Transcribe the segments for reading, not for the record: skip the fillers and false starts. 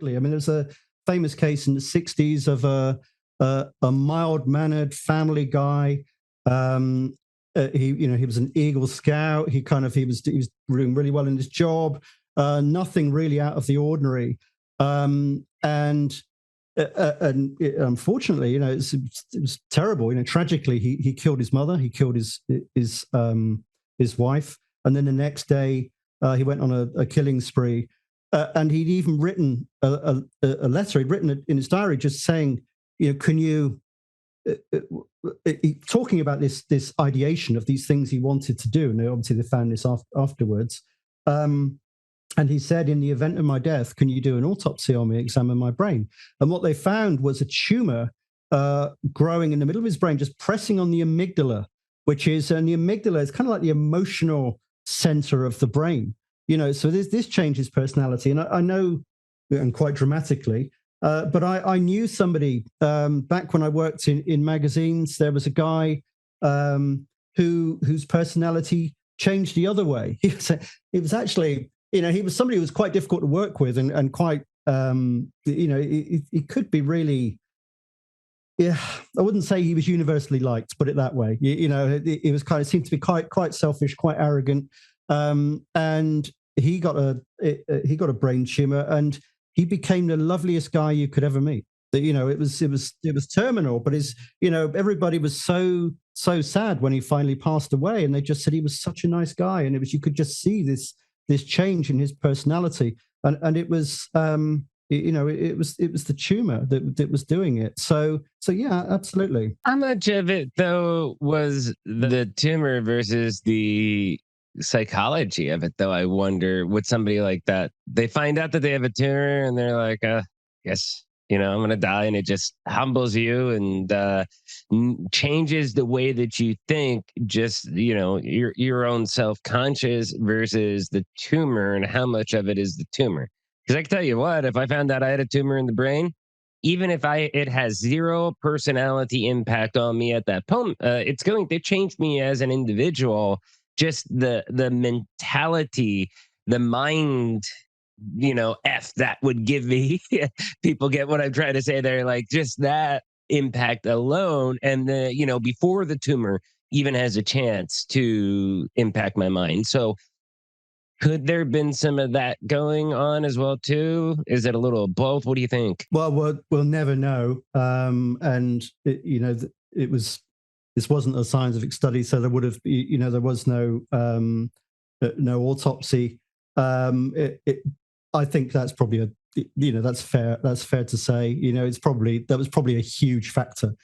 I mean, there's a famous case in the '60s of a mild-mannered family guy. Um, he was an Eagle Scout. He was doing really well in his job. Nothing really out of the ordinary. And unfortunately, it was terrible. Tragically, he killed his mother. He killed his wife, and then the next day he went on a killing spree. And he'd even written a letter. He'd written it in his diary, just saying, can you talking about this ideation of these things he wanted to do, and obviously they found this afterwards. And he said, in the event of my death, can you do an autopsy on me, examine my brain? And what they found was a tumor growing in the middle of his brain, just pressing on the amygdala, and the amygdala is kind of like the emotional center of the brain. So this changes personality. And I know, and quite dramatically, but I knew somebody back when I worked in magazines. There was a guy whose personality changed the other way. He was actually, he was somebody who was quite difficult to work with, and quite, he could be really, yeah, I wouldn't say he was universally liked, put it that way. He was seemed to be quite selfish, quite arrogant, and he got a brain tumor, and he became the loveliest guy you could ever meet. It was terminal, but everybody was so sad when he finally passed away, and they just said he was such a nice guy, and you could just see this change in his personality, and it was it was the tumor that was doing it. So yeah, absolutely. How much of it though was the tumor versus the psychology of it though? I wonder, with somebody like that, they find out that they have a tumor and they're like, yes, I'm going to die. And it just humbles you and changes the way that you think, just, your own self-conscious versus the tumor, and how much of it is the tumor. Because I can tell you what, if I found out I had a tumor in the brain, even if it has zero personality impact on me at that point, it's going to change me as an individual. Just the mentality, the mind, F that would give me. People get what I'm trying to say there, like just that impact alone. And before the tumor even has a chance to impact my mind. So could there have been some of that going on as well too? Is it a little of both? What do you think? Well, we'll never know. And it was this wasn't a scientific study, so there would have there was no autopsy. I think that's probably that's fair. That's fair to say. That was probably a huge factor.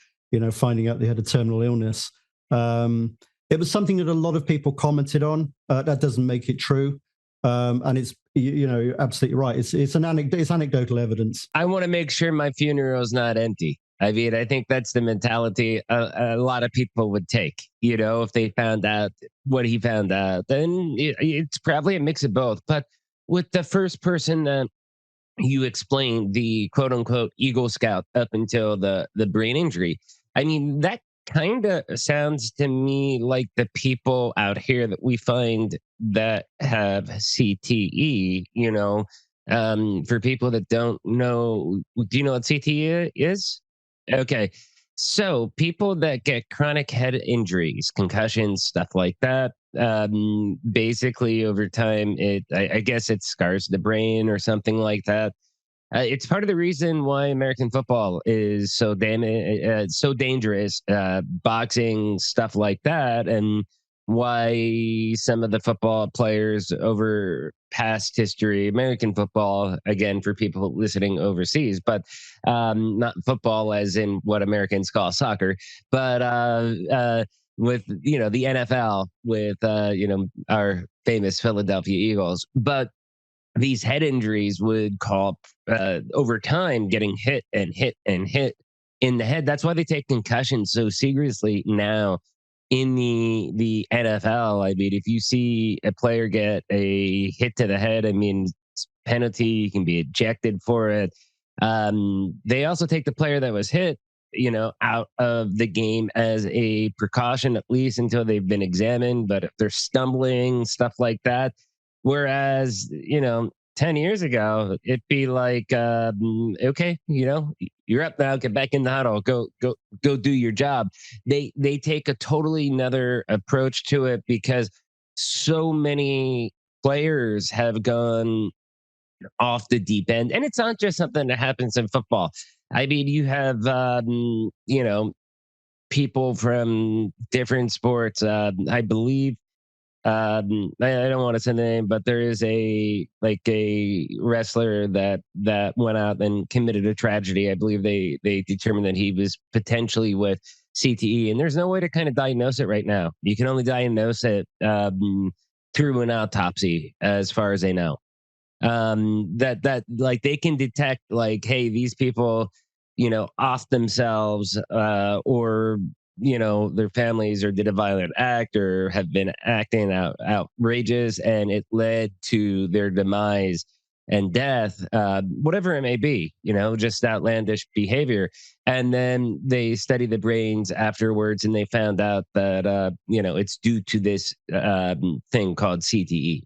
Finding out they had a terminal illness. It was something that a lot of people commented on. That doesn't make it true. And it's you're absolutely right. It's anecdotal evidence. I want to make sure my funeral is not empty. I mean, I think that's the mentality a lot of people would take. If they found out what he found out, then it's probably a mix of both. But with the first person that you explained, the quote unquote Eagle Scout, up until the brain injury, I mean, that kind of sounds to me like the people out here that we find that have CTE. For people that don't know, do you know what CTE is? Okay. So people that get chronic head injuries, concussions, stuff like that, basically over time, I guess it scars the brain or something like that. It's part of the reason why American football is so dangerous, boxing, stuff like that, and why some of the football players over past history, American football, again, for people listening overseas, but not football as in what Americans call soccer, but with, the NFL, with, our famous Philadelphia Eagles. But these head injuries would call over time getting hit and hit and hit in the head. That's why they take concussions so seriously now in the NFL. I mean, if you see a player get a hit to the head, I mean, it's penalty, you can be ejected for it. They also take the player that was hit, out of the game as a precaution, at least until they've been examined. But if they're stumbling, stuff like that. Whereas, 10 years ago, it'd be like, okay, you're up now, get back in the huddle, go do your job. They take a totally another approach to it because so many players have gone off the deep end. And it's not just something that happens in football. I mean, you have, people from different sports. I believe, I don't want to say the name, but there is a wrestler that went out and committed a tragedy. I believe they determined that he was potentially with CTE, and there's no way to kind of diagnose it right now. You can only diagnose it through an autopsy, as far as they know. That like they can detect, like, hey, these people, off themselves, or their families, or did a violent act, or have been acting outrageous, and it led to their demise and death, whatever it may be, just outlandish behavior. And then they study the brains afterwards, and they found out that it's due to this thing called CTE.